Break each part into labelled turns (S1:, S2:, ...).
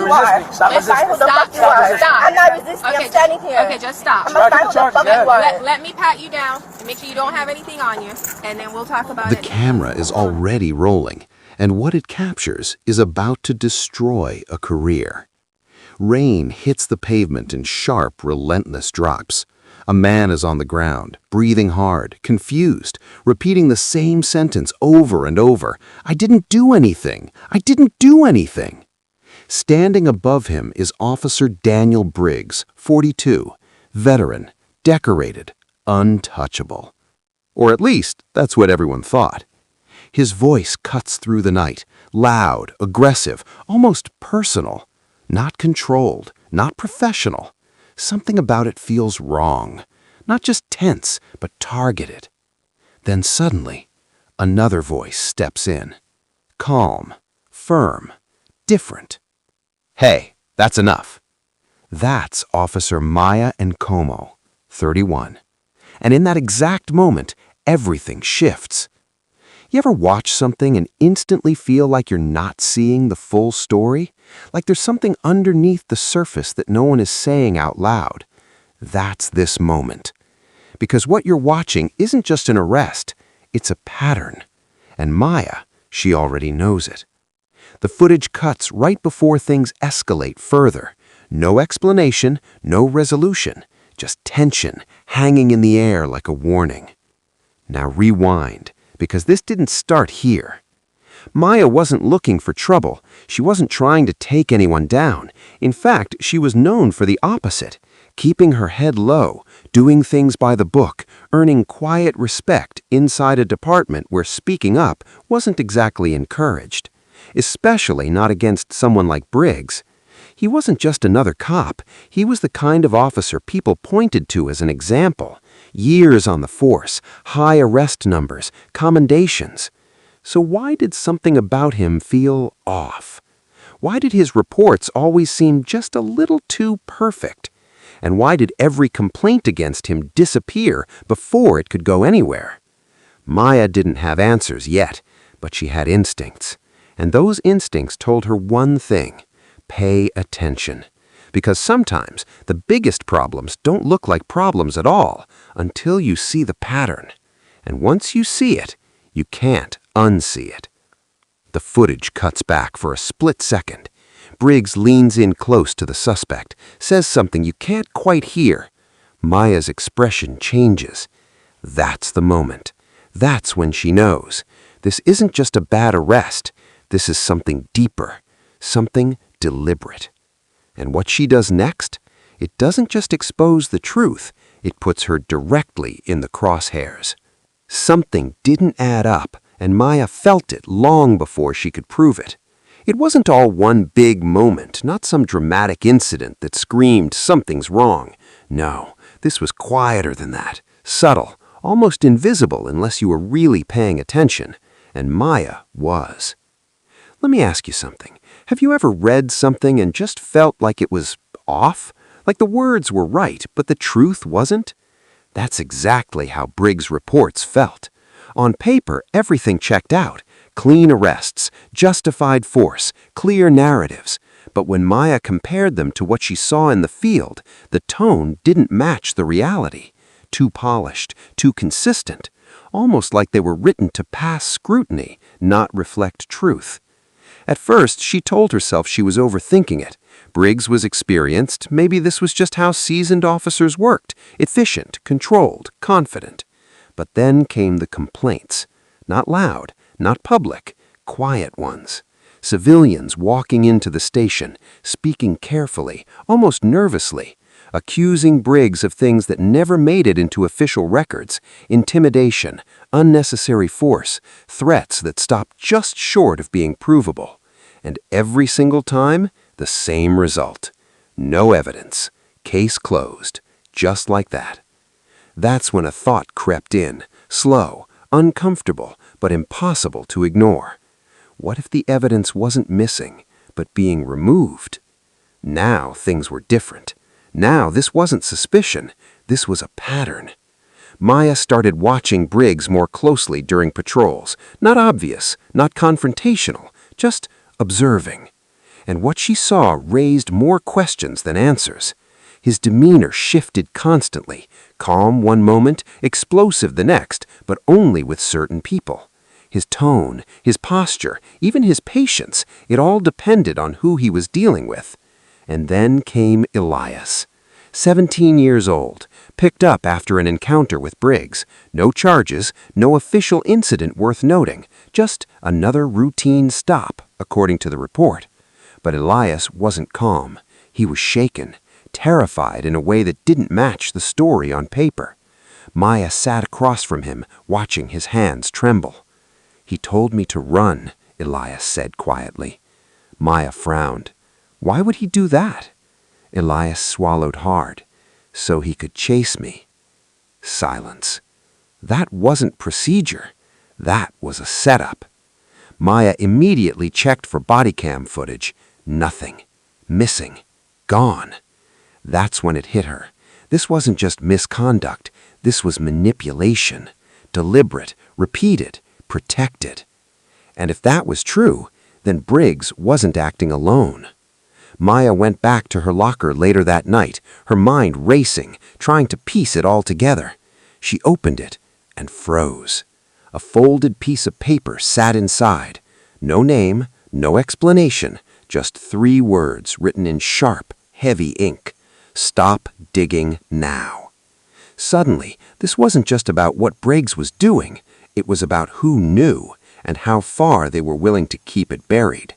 S1: you are.
S2: Stop
S1: I'm
S2: resisting.
S1: who the
S2: Stop.
S1: fuck you are.
S3: Stop.
S1: I'm not resisting.
S3: Okay,
S1: I'm standing here.
S3: Okay, just stop.
S1: I'm gonna find who the fuck you are.
S3: Let me pat you down and make sure you don't have anything on you, and then we'll talk about
S4: The
S3: it.
S4: camera is already rolling, and what it captures is about to destroy a career. Rain hits the pavement in sharp, relentless drops. A man is on the ground, breathing hard, confused, repeating the same sentence over and over. I didn't do anything. I didn't do anything. Standing above him is Officer Daniel Briggs, 42, veteran, decorated, untouchable. Or at least, that's what everyone thought. His voice cuts through the night, loud, aggressive, almost personal. Not controlled, not professional. Something about it feels wrong. Not just tense, but targeted. Then suddenly, another voice steps in. Calm, firm, different. Hey, that's enough. That's Officer Maya Nkomo, 31. And in that exact moment, everything shifts. You ever watch something and instantly feel like you're not seeing the full story? Like there's something underneath the surface that no one is saying out loud? That's this moment. Because what you're watching isn't just an arrest, it's a pattern. And Maya, she already knows it. The footage cuts right before things escalate further. No explanation, no resolution, just tension hanging in the air like a warning. Now rewind, because this didn't start here. Maya wasn't looking for trouble. She wasn't trying to take anyone down. In fact, she was known for the opposite, keeping her head low, doing things by the book, earning quiet respect inside a department where speaking up wasn't exactly encouraged, especially not against someone like Briggs. He wasn't just another cop. He was the kind of officer people pointed to as an example. Years on the force, high arrest numbers, commendations. So why did something about him feel off? Why did his reports always seem just a little too perfect? And why did every complaint against him disappear before it could go anywhere? Maya didn't have answers yet, but she had instincts. And those instincts told her one thing: pay attention. Because sometimes the biggest problems don't look like problems at all until you see the pattern. And once you see it, you can't unsee it. The footage cuts back for a split second. Briggs leans in close to the suspect, says something you can't quite hear. Maya's expression changes. That's the moment. That's when she knows. This isn't just a bad arrest. This is something deeper, something deliberate. And what she does next? It doesn't just expose the truth, it puts her directly in the crosshairs. Something didn't add up, and Maya felt it long before she could prove it. It wasn't all one big moment, not some dramatic incident that screamed something's wrong. No, this was quieter than that, subtle, almost invisible unless you were really paying attention, and Maya was. Let me ask you something. Have you ever read something and just felt like it was off? Like the words were right, but the truth wasn't? That's exactly how Briggs' reports felt. On paper, everything checked out. Clean arrests, justified force, clear narratives. But when Maya compared them to what she saw in the field, the tone didn't match the reality. Too polished, too consistent. Almost like they were written to pass scrutiny, not reflect truth. At first, she told herself she was overthinking it. Briggs was experienced. Maybe this was just how seasoned officers worked. Efficient, controlled, confident. But then came the complaints. Not loud, not public, quiet ones. Civilians walking into the station, speaking carefully, almost nervously, accusing Briggs of things that never made it into official records: intimidation, unnecessary force, threats that stopped just short of being provable. And every single time, the same result. No evidence. Case closed. Just like that. That's when a thought crept in, slow, uncomfortable, but impossible to ignore. What if the evidence wasn't missing, but being removed? Now things were different. Now this wasn't suspicion, this was a pattern. Maya started watching Briggs more closely during patrols. Not obvious, not confrontational, just observing.
S1: and what she saw raised more questions than answers. His demeanor shifted constantly, calm one moment, explosive the next, but only with certain people. His tone, his posture, even his patience, it all depended on who he was dealing with. And then came Elias. 17 years old, picked up after an encounter with Briggs. No charges, no official incident worth noting, just another routine stop, according to the report. But Elias wasn't calm. He was shaken, terrified in a way that didn't match the story on paper. Maya sat across from him, watching his hands tremble. "He told me to run," Elias said quietly. Maya frowned. Why would he do that? Elias swallowed hard. So he could chase me. Silence. That wasn't procedure. That was a setup. Maya immediately checked for body cam footage. Nothing. Missing. Gone. That's when it hit her. This wasn't just misconduct. This was manipulation. Deliberate, repeated, protected. And if that was true, then Briggs wasn't acting alone. Maya went back to her locker later that night, her mind racing, trying to piece it all together. She opened it and froze. A folded piece of paper sat inside. No name, no explanation, just 3 words written in sharp, heavy ink. Stop digging now. Suddenly, this wasn't just about what Briggs was doing. It was about who knew and how far they were willing to keep it buried.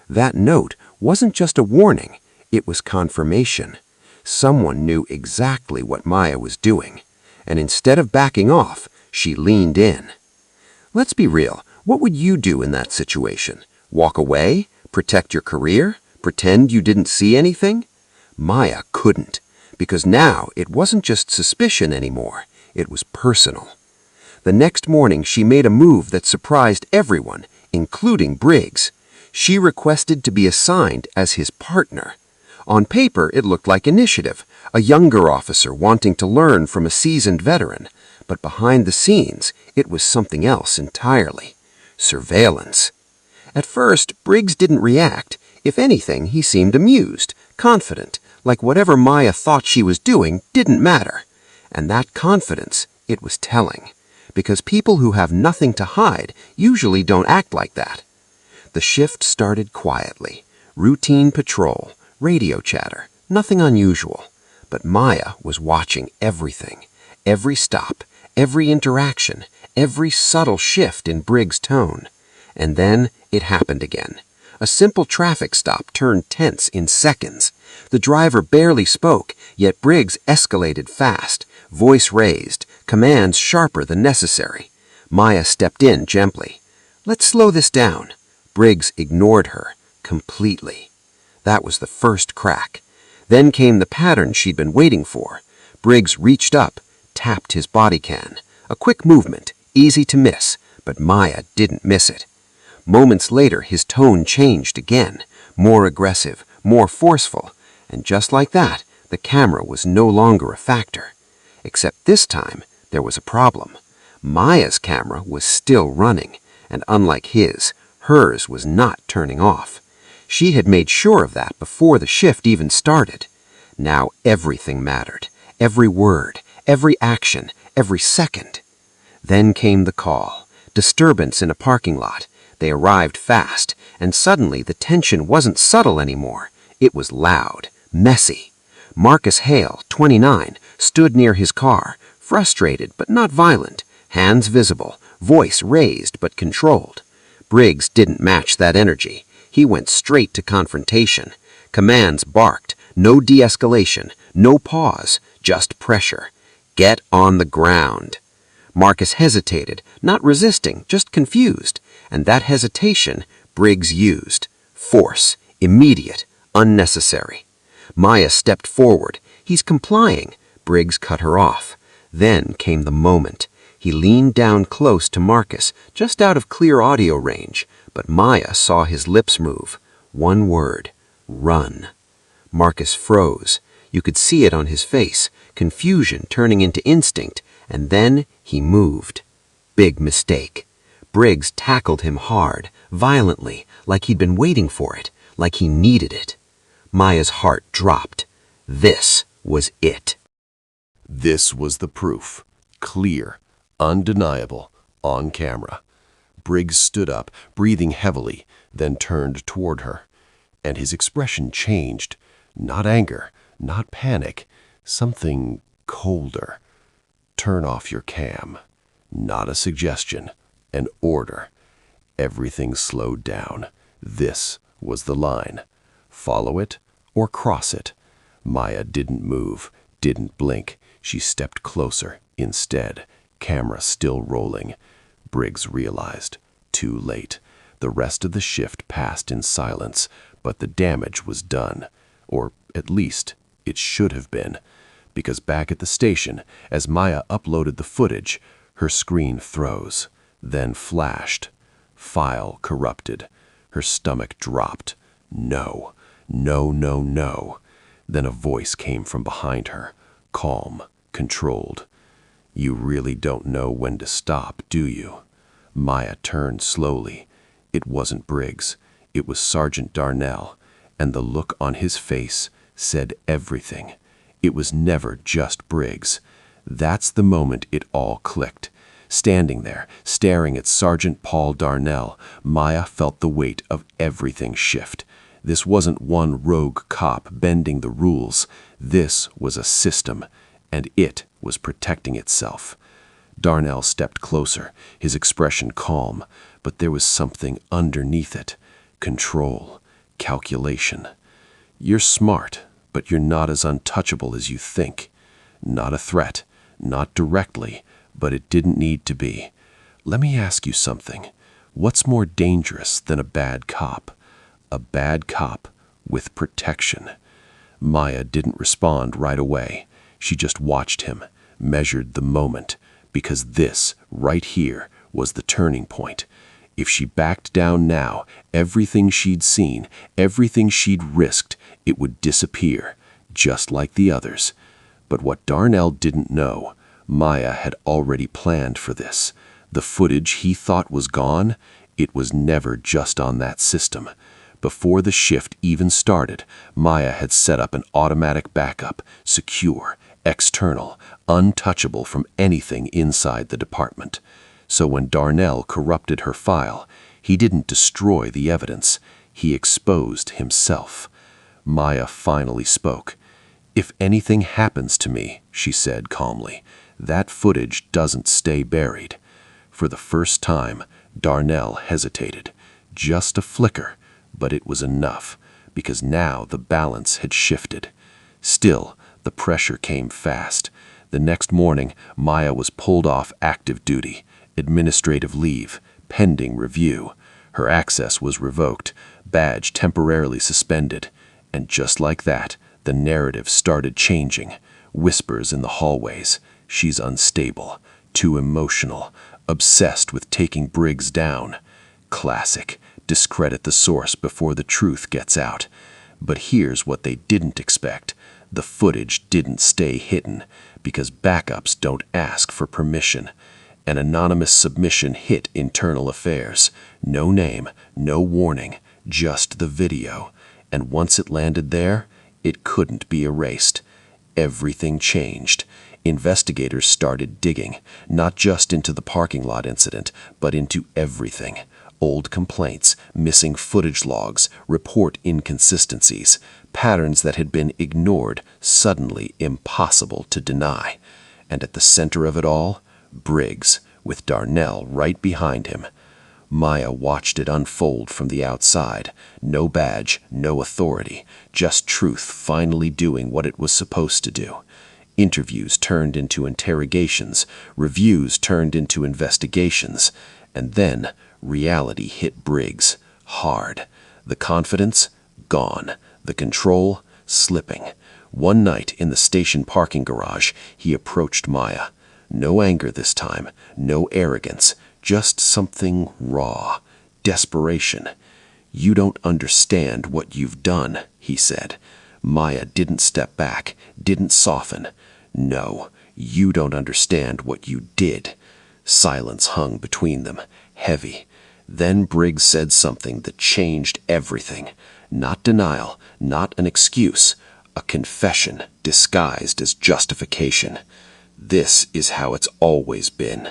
S1: That note wasn't just a warning, it was confirmation. Someone knew exactly what Maya was doing, and instead of backing off, she leaned in. Let's be real, what would you do in that situation? Walk away? Protect your career? Pretend you didn't see anything? Maya couldn't, because now it wasn't just suspicion anymore, it was personal. The next morning she made a move that surprised everyone, including Briggs. She requested to be assigned as his partner. On paper, it looked like initiative, a younger officer wanting to learn from a seasoned veteran. But behind the scenes, it was something else entirely. Surveillance. At first, Briggs didn't react. If anything, he seemed amused, confident, like whatever Maya thought she was doing didn't matter. And that confidence, it was telling. Because people who have nothing to hide usually don't act like that. The shift started quietly. Routine patrol, radio chatter, nothing unusual. But Maya was watching everything. Every stop, every interaction, every subtle shift in Briggs' tone. And then it happened again. A simple traffic stop turned tense in seconds. The driver barely spoke, yet Briggs escalated fast, voice raised, commands sharper than necessary. Maya stepped in gently. "Let's slow this down." Briggs ignored her completely. That was the first crack. Then came the pattern she'd been waiting for. Briggs reached up, tapped his body can. A quick movement, easy to miss, but Maya didn't miss it. Moments later, his tone changed again, more aggressive, more forceful, and just like that, the camera was no longer a factor. Except this time, there was a problem. Maya's camera was still running, and unlike his, hers was not turning off. She had made sure of that before the shift even started. Now everything mattered. Every word, every action, every second. Then came the call. Disturbance in a parking lot. They arrived fast, and suddenly the tension wasn't subtle anymore. It was loud, messy. Marcus Hale, 29, stood near his car, frustrated but not violent, hands visible, voice raised but controlled. Briggs didn't match that energy. He went straight to confrontation. Commands barked, no de-escalation, no pause, just pressure. Get on the ground. Marcus hesitated, not resisting, just confused. And that hesitation Briggs used. Force, immediate, unnecessary. Maya stepped forward. He's complying. Briggs cut her off. Then came the moment. He leaned down close to Marcus, just out of clear audio range, but Maya saw his lips move. One word. Run. Marcus froze. You could see it on his face, confusion turning into instinct, and then he moved. Big mistake. Briggs tackled him hard, violently, like he'd been waiting for it, like he needed it. Maya's heart dropped. This was it.
S2: This was the proof. Clear, undeniable, on camera. Briggs stood up, breathing heavily, then turned toward her. And his expression changed. Not anger, not panic, something colder. Turn off your cam. Not a suggestion, an order. Everything slowed down. This was the line. Follow it or cross it. Maya didn't move, didn't blink. She stepped closer instead, camera still rolling. Briggs realized. Too late. The rest of the shift passed in silence, but the damage was done. Or at least, it should have been. Because back at the station, as Maya uploaded the footage, her screen froze, then flashed. File corrupted. Her stomach dropped. No, no, no, no. Then a voice came from behind her, calm, controlled. You really don't know when to stop, do you? Maya turned slowly. It wasn't Briggs. It was Sergeant Darnell, and the look on his face said everything. It was never just Briggs. That's the moment it all clicked. Standing there, staring at Sergeant Paul Darnell, Maya felt the weight of everything shift. This wasn't one rogue cop bending the rules. This was a system, and it was protecting itself. Darnell stepped closer, his expression calm, but there was something underneath it. Control, calculation. You're smart, but you're not as untouchable as you think. Not a threat, not directly, but it didn't need to be. Let me ask you something. What's more dangerous than a bad cop? A bad cop with protection. Maya didn't respond right away. She just watched him, measured the moment, because this, right here, was the turning point. If she backed down now, everything she'd seen, everything she'd risked, it would disappear, just like the others. But what Darnell didn't know, Maya had already planned for this. The footage he thought was gone, it was never just on that system. Before the shift even started, Maya had set up an automatic backup, secure, external, untouchable from anything inside the department. So when Darnell corrupted her file, he didn't destroy the evidence, he exposed himself. Maya finally spoke. If anything happens to me, she said calmly, that footage doesn't stay buried. For the first time, Darnell hesitated. Just a flicker, but it was enough, because now the balance had shifted. Still, the pressure came fast. The next morning, Maya was pulled off active duty, administrative leave, pending review. Her access was revoked, badge temporarily suspended, and just like that, the narrative started changing. Whispers in the hallways. She's unstable, too emotional, obsessed with taking Briggs down. Classic. Discredit the source before the truth gets out. But here's what they didn't expect. The footage didn't stay hidden, because backups don't ask for permission. An anonymous submission hit Internal Affairs. No name, no warning, just the video. And once it landed there, it couldn't be erased. Everything changed. Investigators started digging, not just into the parking lot incident, but into everything. Old complaints, missing footage logs, report inconsistencies, patterns that had been ignored, suddenly impossible to deny. And at the center of it all, Briggs, with Darnell right behind him. Maya watched it unfold from the outside. No badge, no authority, just truth finally doing what it was supposed to do. Interviews turned into interrogations, reviews turned into investigations, and then reality hit Briggs, hard. The confidence, gone. The control, slipping. One night in the station parking garage, he approached Maya. No anger this time, no arrogance, just something raw, desperation. You don't understand what you've done, he said. Maya didn't step back, didn't soften. No, you don't understand what you did. Silence hung between them, heavy. Then Briggs said something that changed everything. Not denial, not an excuse, a confession disguised as justification. This is how it's always been.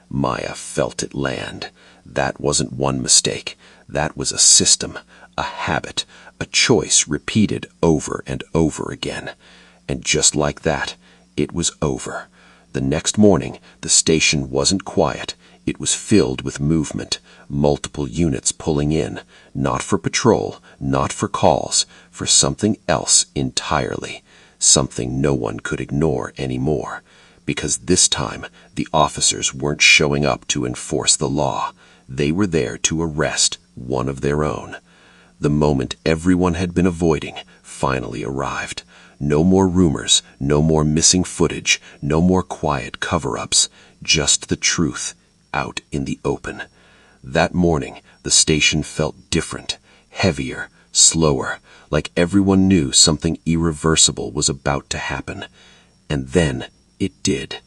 S2: Maya felt it land. That wasn't one mistake. That was a system, a habit, a choice repeated over and over again. And just like that, it was over. The next morning, the station wasn't quiet. It was filled with movement, multiple units pulling in, not for patrol, not for calls, for something else entirely, something no one could ignore anymore. Because this time, the officers weren't showing up to enforce the law. They were there to arrest one of their own. The moment everyone had been avoiding finally arrived. No more rumors, no more missing footage, no more quiet cover-ups, just the truth out in the open. That morning, the station felt different, heavier, slower, like everyone knew something irreversible was about to happen. And then it did.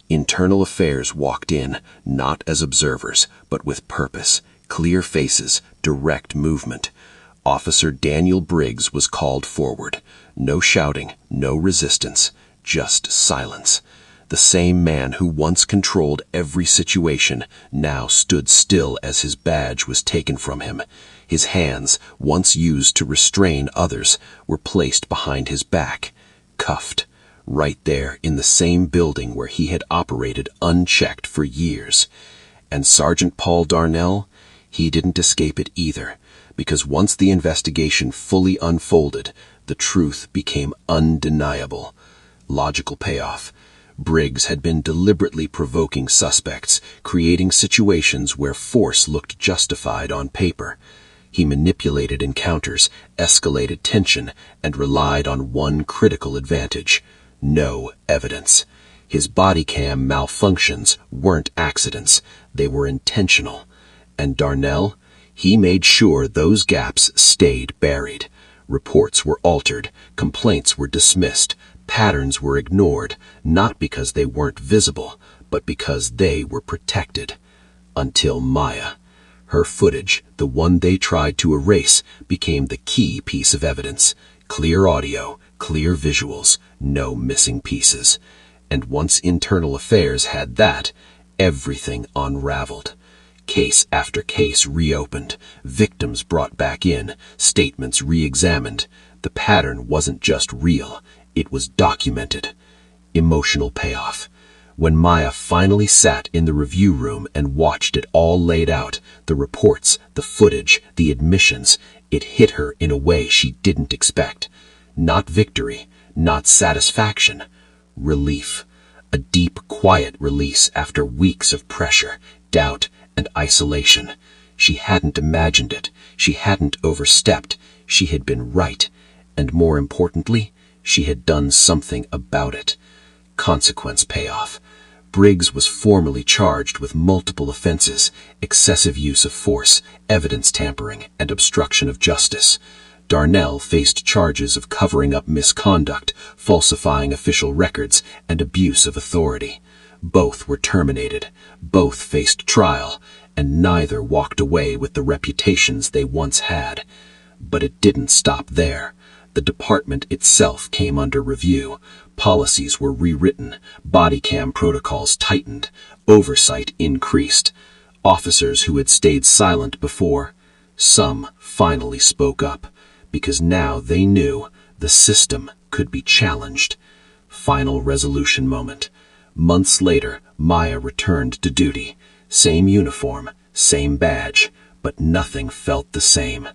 S2: Internal Affairs walked in, not as observers, but with purpose, clear faces, direct movement. Officer Daniel Briggs was called forward. No shouting, no resistance, just silence. The same man who once controlled every situation now stood still as his badge was taken from him. His hands, once used to restrain others, were placed behind his back, cuffed, right there in the same building where he had operated unchecked for years. And Sergeant Paul Darnell, he didn't escape it either, because once the investigation fully unfolded, the truth became undeniable. Logical payoff. Briggs had been deliberately provoking suspects, creating situations where force looked justified on paper. He manipulated encounters, escalated tension, and relied on one critical advantage: no evidence. His body cam malfunctions weren't accidents, they were intentional. And Darnell? He made sure those gaps stayed buried. Reports were altered, complaints were dismissed, patterns were ignored, not because they weren't visible, but because they were protected. Until Maya. Her footage, the one they tried to erase, became the key piece of evidence. Clear audio, clear visuals, no missing pieces. And once Internal Affairs had that, everything unraveled. Case after case reopened, victims brought back in, statements re-examined. The pattern wasn't just real, it was documented. Emotional payoff. When Maya finally sat in the review room and watched it all laid out, the reports, the footage, the admissions, it hit her in a way she didn't expect. Not victory, not satisfaction, relief. A deep, quiet release after weeks of pressure, doubt, and isolation. She hadn't imagined it. She hadn't overstepped. She had been right. And more importantly, she had done something about it. Consequence payoff. Briggs was formally charged with multiple offenses: excessive use of force, evidence tampering, and obstruction of justice. Darnell faced charges of covering up misconduct, falsifying official records, and abuse of authority. Both were terminated, both faced trial, and neither walked away with the reputations they once had. But it didn't stop there. The department itself came under review. Policies were rewritten, body cam protocols tightened, oversight increased. Officers who had stayed silent before, some finally spoke up, because now they knew the system could be challenged. Final resolution moment. Months later, Maya returned to duty. Same uniform, same badge, but nothing felt the same.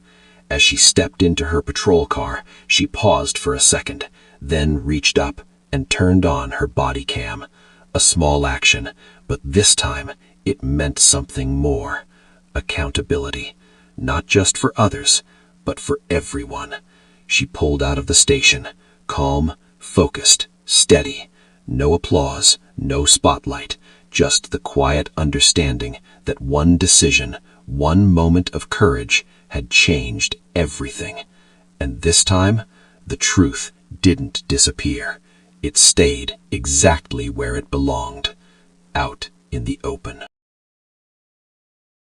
S2: As she stepped into her patrol car, she paused for a second, then reached up and turned on her body cam. A small action, but this time it meant something more. Accountability. Not just for others, but for everyone. She pulled out of the station, calm, focused, steady. No applause, no spotlight, just the quiet understanding that one decision, one moment of courage had changed everything. And this time, the truth didn't disappear. It stayed exactly where it belonged, out in the open.